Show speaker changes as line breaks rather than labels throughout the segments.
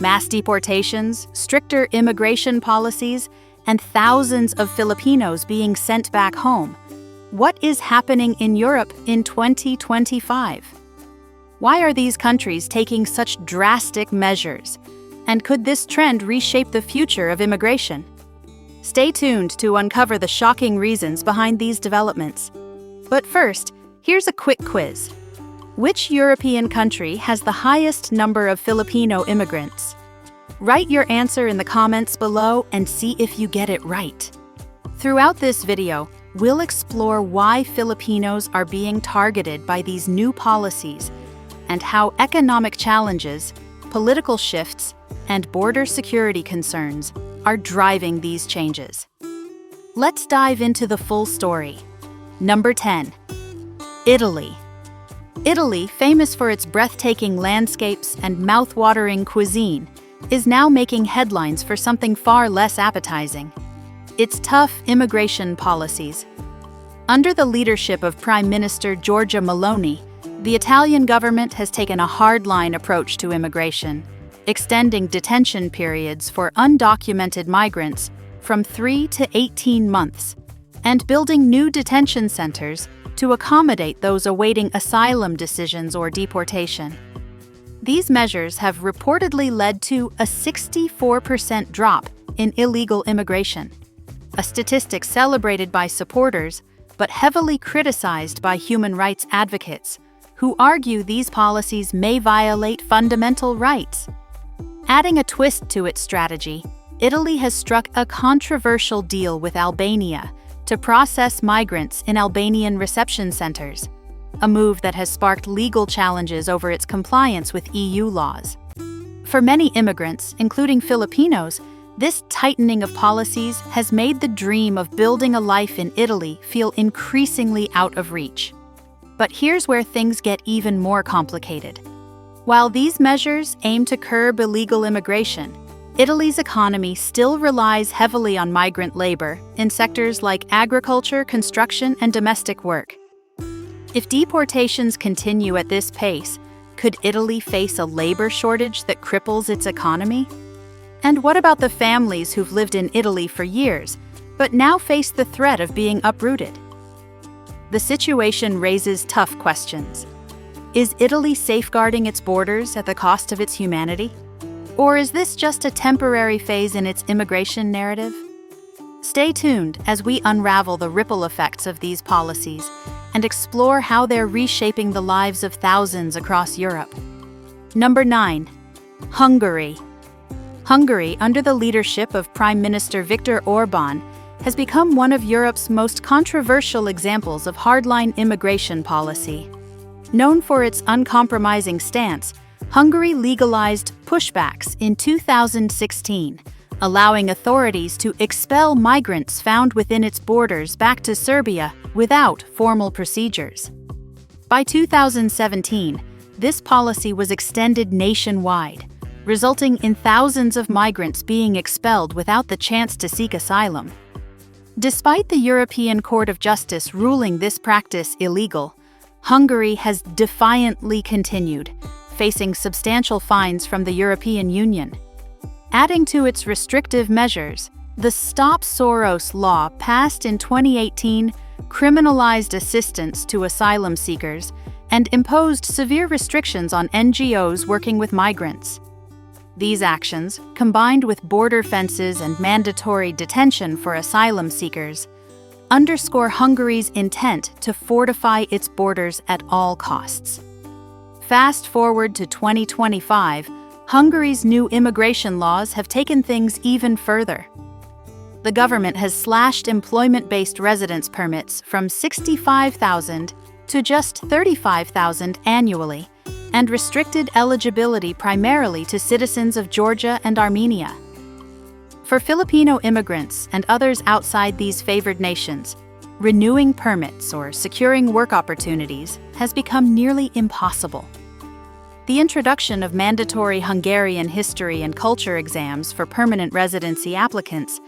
Mass deportations, stricter immigration policies, and thousands of Filipinos being sent back home. What is happening in Europe in 2025? Why are these countries taking such drastic measures? And could this trend reshape the future of immigration? Stay tuned to uncover the shocking reasons behind these developments. But first, here's a quick quiz. Which European country has the highest number of Filipino immigrants? Write your answer in the comments below and see if you get it right. Throughout this video, we'll explore why Filipinos are being targeted by these new policies and how economic challenges, political shifts, and border security concerns are driving these changes. Let's dive into the full story. Number 10. Italy. Italy, famous for its breathtaking landscapes and mouth-watering cuisine, is now making headlines for something far less appetizing: its tough immigration policies. Under the leadership of Prime Minister Giorgia Meloni, the Italian government has taken a hardline approach to immigration, extending detention periods for undocumented migrants from 3 to 18 months, and building new detention centers to accommodate those awaiting asylum decisions or deportation. These measures have reportedly led to a 64% drop in illegal immigration, a statistic celebrated by supporters but heavily criticized by human rights advocates, who argue these policies may violate fundamental rights. Adding a twist to its strategy, Italy has struck a controversial deal with Albania to process migrants in Albanian reception centers, a move that has sparked legal challenges over its compliance with EU laws. For many immigrants, including Filipinos, this tightening of policies has made the dream of building a life in Italy feel increasingly out of reach. But here's where things get even more complicated. While these measures aim to curb illegal immigration, Italy's economy still relies heavily on migrant labor in sectors like agriculture, construction, and domestic work. If deportations continue at this pace, could Italy face a labor shortage that cripples its economy? And what about the families who've lived in Italy for years, but now face the threat of being uprooted? The situation raises tough questions. Is Italy safeguarding its borders at the cost of its humanity? Or is this just a temporary phase in its immigration narrative? Stay tuned as we unravel the ripple effects of these policies and explore how they're reshaping the lives of thousands across Europe. Number 9. Hungary. Hungary, under the leadership of Prime Minister Viktor Orbán, has become one of Europe's most controversial examples of hardline immigration policy. Known for its uncompromising stance, Hungary legalized pushbacks in 2016, allowing authorities to expel migrants found within its borders back to Serbia without formal procedures. By 2017, this policy was extended nationwide, resulting in thousands of migrants being expelled without the chance to seek asylum. Despite the European Court of Justice ruling this practice illegal, Hungary has defiantly continued, facing substantial fines from the European Union. Adding to its restrictive measures, the Stop Soros law passed in 2018 criminalized assistance to asylum seekers and imposed severe restrictions on NGOs working with migrants. These actions, combined with border fences and mandatory detention for asylum seekers, underscore Hungary's intent to fortify its borders at all costs. Fast forward to 2025, Hungary's new immigration laws have taken things even further. The government has slashed employment-based residence permits from 65,000 to just 35,000 annually, and restricted eligibility primarily to citizens of Georgia and Armenia. For Filipino immigrants and others outside these favored nations, renewing permits or securing work opportunities has become nearly impossible. The introduction of mandatory Hungarian history and culture exams for permanent residency applicants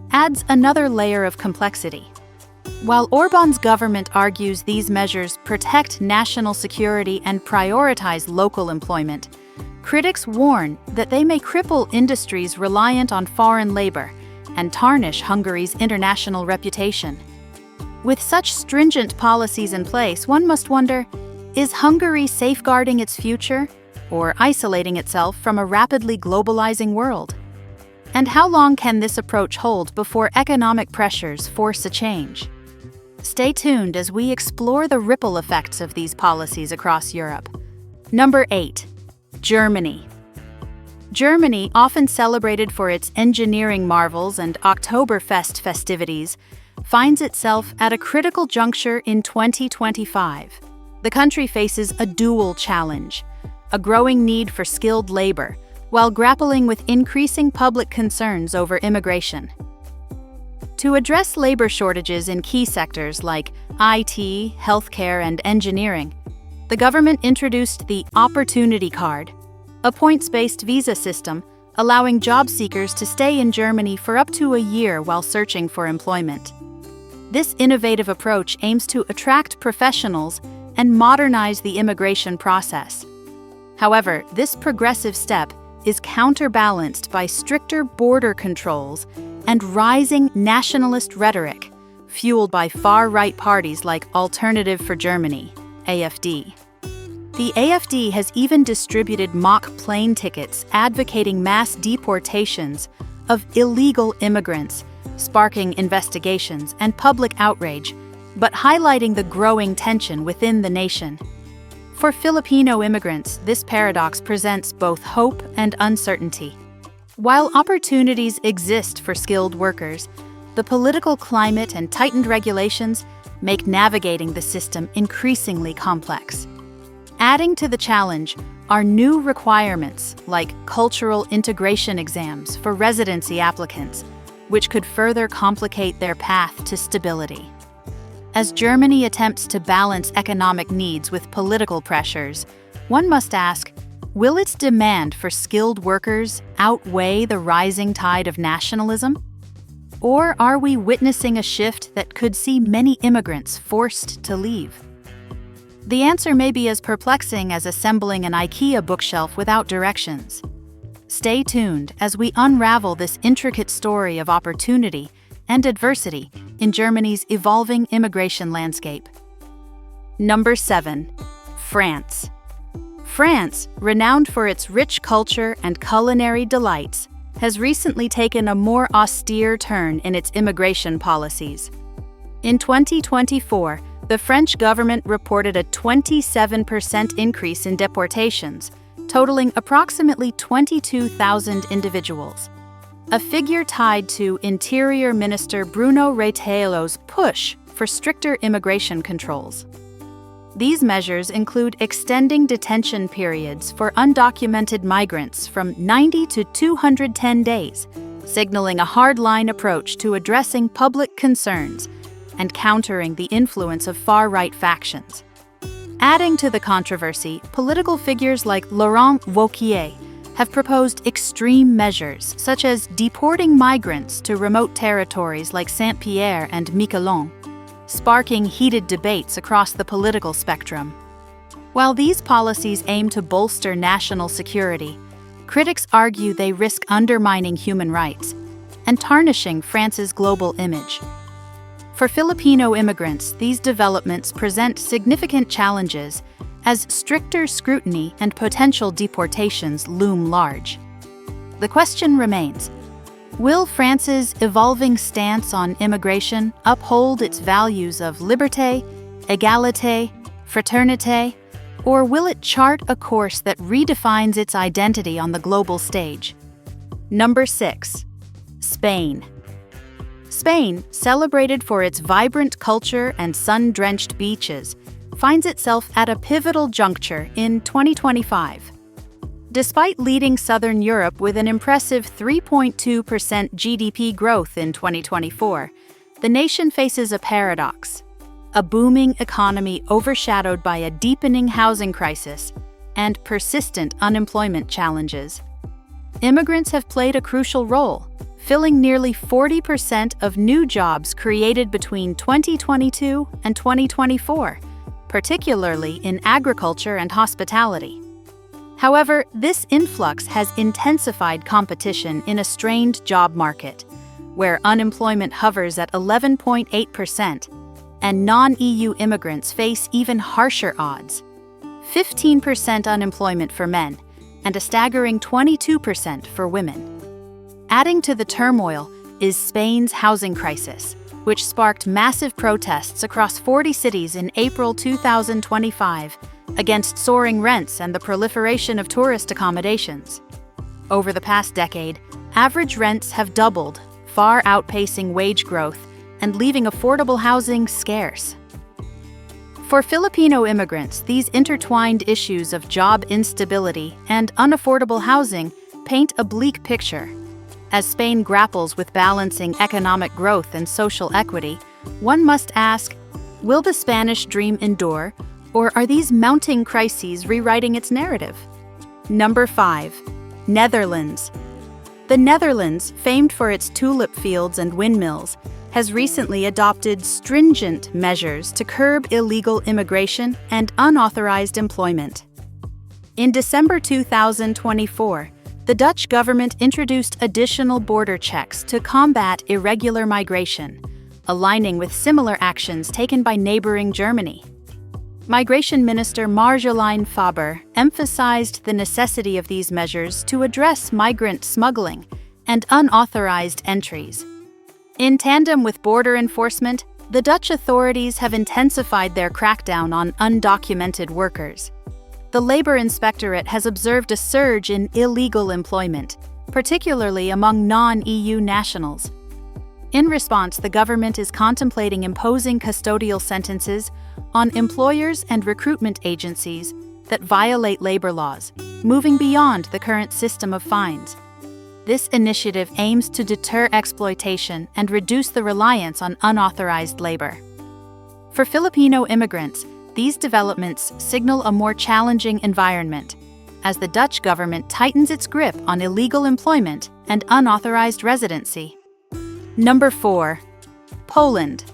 adds another layer of complexity. While Orbán's government argues these measures protect national security and prioritize local employment, Critics warn that they may cripple industries reliant on foreign labor and tarnish Hungary's international reputation. With such stringent policies in place, one must wonder, is Hungary safeguarding its future or isolating itself from a rapidly globalizing world? And how long can this approach hold before economic pressures force a change? Stay tuned as we explore the ripple effects of these policies across Europe. Number 8. Germany. Germany, often celebrated for its engineering marvels and Oktoberfest festivities, finds itself at a critical juncture in 2025. The country faces a dual challenge: a growing need for skilled labor, while grappling with increasing public concerns over immigration. To address labor shortages in key sectors like IT, healthcare, and engineering, the government introduced the Opportunity Card, a points-based visa system allowing job seekers to stay in Germany for up to a year while searching for employment. This innovative approach aims to attract professionals and modernize the immigration process. However, this progressive step is counterbalanced by stricter border controls and rising nationalist rhetoric, fueled by far-right parties like Alternative for Germany, AfD. The AfD has even distributed mock plane tickets advocating mass deportations of illegal immigrants, sparking investigations and public outrage, but highlighting the growing tension within the nation. For Filipino immigrants, this paradox presents both hope and uncertainty. While opportunities exist for skilled workers, the political climate and tightened regulations make navigating the system increasingly complex. Adding to the challenge are new requirements like cultural integration exams for residency applicants, which could further complicate their path to stability. As Germany attempts to balance economic needs with political pressures, one must ask, will its demand for skilled workers outweigh the rising tide of nationalism? Or are we witnessing a shift that could see many immigrants forced to leave? The answer may be as perplexing as assembling an IKEA bookshelf without directions. Stay tuned as we unravel this intricate story of opportunity and adversity in Germany's evolving immigration landscape. Number 7. France. France, renowned for its rich culture and culinary delights, has recently taken a more austere turn in its immigration policies. In 2024, the French government reported a 27% increase in deportations, totaling approximately 22,000 individuals. A figure tied to Interior Minister Bruno Retailleau's push for stricter immigration controls. These measures include extending detention periods for undocumented migrants from 90 to 210 days, signaling a hardline approach to addressing public concerns and countering the influence of far-right factions. Adding to the controversy, political figures like Laurent Wauquiez have proposed extreme measures, such as deporting migrants to remote territories like Saint-Pierre and Miquelon, sparking heated debates across the political spectrum. While these policies aim to bolster national security, critics argue they risk undermining human rights and tarnishing France's global image. For Filipino immigrants, these developments present significant challenges as stricter scrutiny and potential deportations loom large. The question remains, will France's evolving stance on immigration uphold its values of liberté, égalité, fraternité, or will it chart a course that redefines its identity on the global stage? Number 6. Spain. Spain, celebrated for its vibrant culture and sun-drenched beaches, finds itself at a pivotal juncture in 2025. Despite leading Southern Europe with an impressive 3.2% GDP growth in 2024, the nation faces a paradox: a booming economy overshadowed by a deepening housing crisis and persistent unemployment challenges. Immigrants have played a crucial role, filling nearly 40% of new jobs created between 2022 and 2024, particularly in agriculture and hospitality. However, this influx has intensified competition in a strained job market, where unemployment hovers at 11.8%, and non-EU immigrants face even harsher odds: 15% unemployment for men, and a staggering 22% for women. Adding to the turmoil is Spain's housing crisis, which sparked massive protests across 40 cities in April 2025 against soaring rents and the proliferation of tourist accommodations. Over the past decade, average rents have doubled, far outpacing wage growth and leaving affordable housing scarce. For Filipino immigrants, these intertwined issues of job instability and unaffordable housing paint a bleak picture. As Spain grapples with balancing economic growth and social equity, one must ask, will the Spanish dream endure, or are these mounting crises rewriting its narrative? Number 5. Netherlands. The Netherlands, famed for its tulip fields and windmills, has recently adopted stringent measures to curb illegal immigration and unauthorized employment. In December 2024, the Dutch government introduced additional border checks to combat irregular migration, aligning with similar actions taken by neighboring Germany. Migration Minister Marjolein Faber emphasized the necessity of these measures to address migrant smuggling and unauthorized entries. In tandem with border enforcement, the Dutch authorities have intensified their crackdown on undocumented workers. The Labor Inspectorate has observed a surge in illegal employment, particularly among non-EU nationals. In response, the government is contemplating imposing custodial sentences on employers and recruitment agencies that violate labor laws, moving beyond the current system of fines. This initiative aims to deter exploitation and reduce the reliance on unauthorized labor. For Filipino immigrants, these developments signal a more challenging environment, as the Dutch government tightens its grip on illegal employment and unauthorized residency. Number 4. Poland.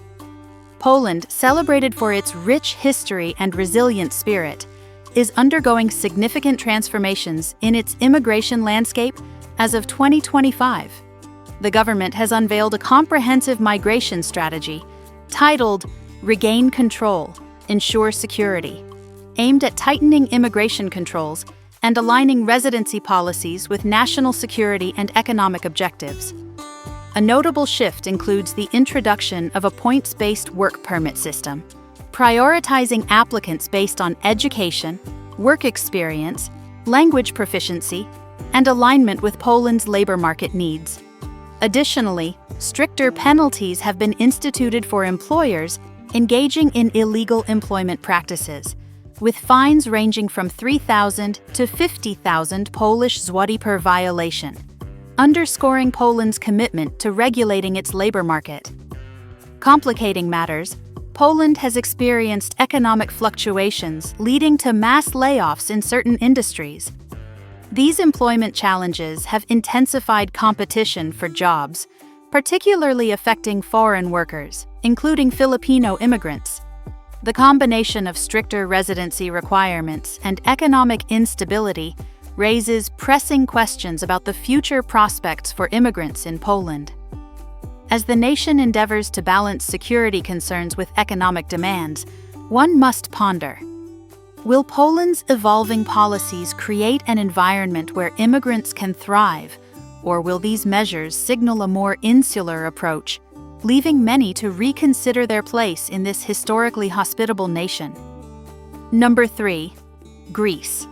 Poland, celebrated for its rich history and resilient spirit, is undergoing significant transformations in its immigration landscape as of 2025. The government has unveiled a comprehensive migration strategy titled Regain Control, Ensure Security, aimed at tightening immigration controls and aligning residency policies with national security and economic objectives. A notable shift includes the introduction of a points-based work permit system, prioritizing applicants based on education, work experience, language proficiency, and alignment with Poland's labor market needs. Additionally, stricter penalties have been instituted for employers engaging in illegal employment practices, with fines ranging from 3,000 to 50,000 Polish zloty per violation, underscoring Poland's commitment to regulating its labor market. Complicating matters, Poland has experienced economic fluctuations leading to mass layoffs in certain industries. These employment challenges have intensified competition for jobs, particularly affecting foreign workers, including Filipino immigrants. The combination of stricter residency requirements and economic instability raises pressing questions about the future prospects for immigrants in Poland. As the nation endeavors to balance security concerns with economic demands, one must ponder: will Poland's evolving policies create an environment where immigrants can thrive, or will these measures signal a more insular approach, leaving many to reconsider their place in this historically hospitable nation? Number 3. Greece.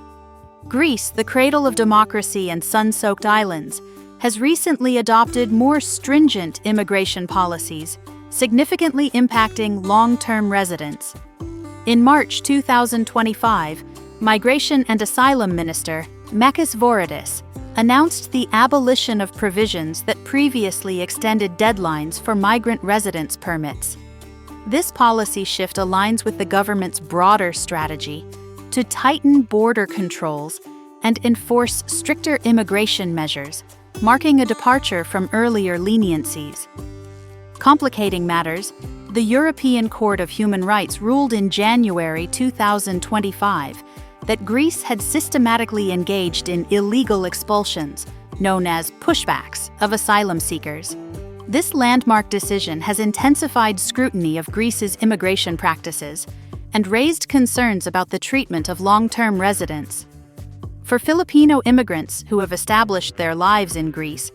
Greece, the cradle of democracy and sun-soaked islands, has recently adopted more stringent immigration policies, significantly impacting long-term residents. In March 2025, Migration and Asylum Minister Makis Voridis announced the abolition of provisions that previously extended deadlines for migrant residence permits. This policy shift aligns with the government's broader strategy to tighten border controls and enforce stricter immigration measures, marking a departure from earlier leniencies. Complicating matters, the European Court of Human Rights ruled in January 2025 that Greece had systematically engaged in illegal expulsions, known as pushbacks, of asylum seekers. This landmark decision has intensified scrutiny of Greece's immigration practices and raised concerns about the treatment of long-term residents. For Filipino immigrants who have established their lives in Greece,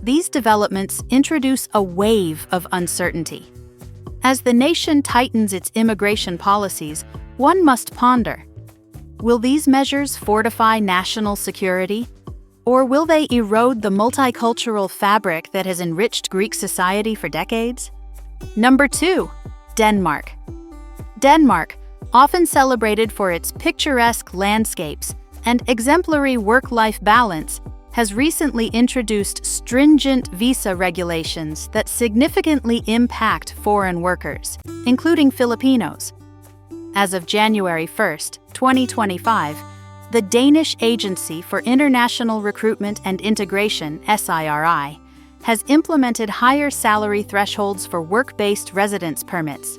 these developments introduce a wave of uncertainty. As the nation tightens its immigration policies, one must ponder: will these measures fortify national security? Or will they erode the multicultural fabric that has enriched Greek society for decades? Number 2. Denmark. Denmark, often celebrated for its picturesque landscapes and exemplary work-life balance, has recently introduced stringent visa regulations that significantly impact foreign workers, including Filipinos. As of January 1, 2025, the Danish Agency for International Recruitment and Integration, SIRI, has implemented higher salary thresholds for work-based residence permits.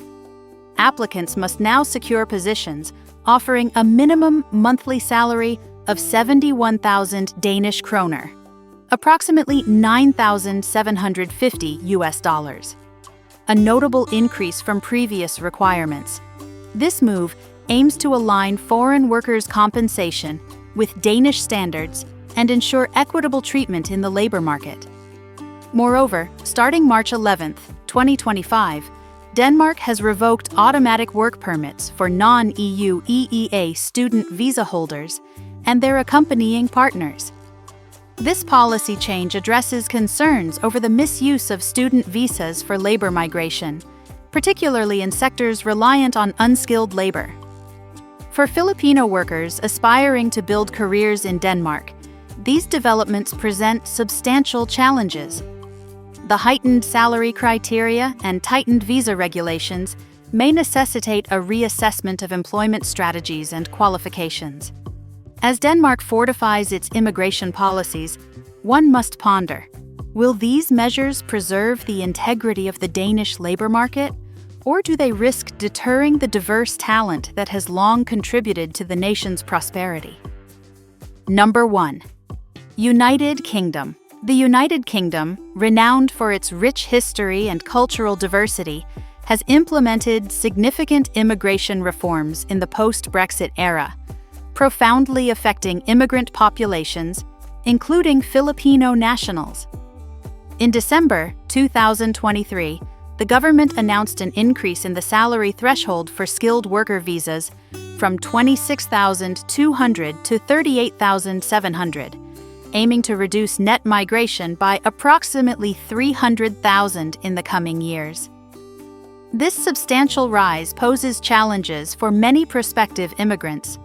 Applicants must now secure positions offering a minimum monthly salary of 71,000 Danish kroner, approximately $9,750. A notable increase from previous requirements. This move aims to align foreign workers' compensation with Danish standards and ensure equitable treatment in the labor market. Moreover, starting March 11, 2025, Denmark has revoked automatic work permits for non-EU EEA student visa holders and their accompanying partners. This policy change addresses concerns over the misuse of student visas for labor migration, particularly in sectors reliant on unskilled labor. For Filipino workers aspiring to build careers in Denmark, these developments present substantial challenges. The heightened salary criteria and tightened visa regulations may necessitate a reassessment of employment strategies and qualifications. As Denmark fortifies its immigration policies, one must ponder: will these measures preserve the integrity of the Danish labor market, or do they risk deterring the diverse talent that has long contributed to the nation's prosperity? Number 1. United Kingdom. The United Kingdom, renowned for its rich history and cultural diversity, has implemented significant immigration reforms in the post-Brexit era, profoundly affecting immigrant populations, including Filipino nationals. In December 2023, the government announced an increase in the salary threshold for skilled worker visas from $26,200 to $38,700, aiming to reduce net migration by approximately 300,000 in the coming years. This substantial rise poses challenges for many prospective immigrants,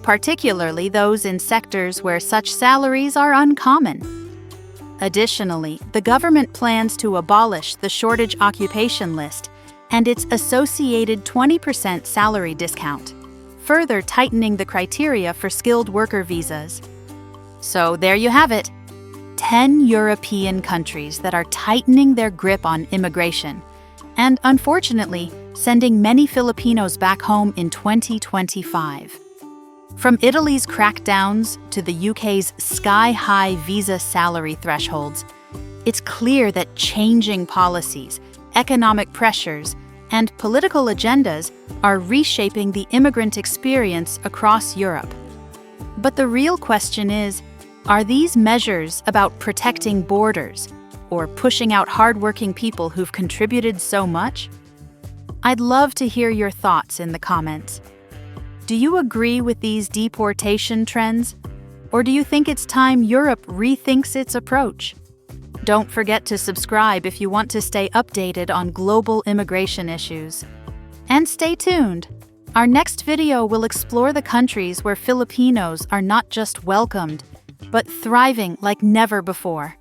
particularly those in sectors where such salaries are uncommon. Additionally, the government plans to abolish the shortage occupation list and its associated 20% salary discount, further tightening the criteria for skilled worker visas. So there you have it, 10 European countries that are tightening their grip on immigration, and unfortunately, sending many Filipinos back home in 2025. From Italy's crackdowns to the UK's sky-high visa salary thresholds, it's clear that changing policies, economic pressures, and political agendas are reshaping the immigrant experience across Europe. But the real question is, are these measures about protecting borders or pushing out hardworking people who've contributed so much? I'd love to hear your thoughts in the comments. Do you agree with these deportation trends? Or do you think it's time Europe rethinks its approach? Don't forget to subscribe if you want to stay updated on global immigration issues. And stay tuned! Our next video will explore the countries where Filipinos are not just welcomed, but thriving like never before.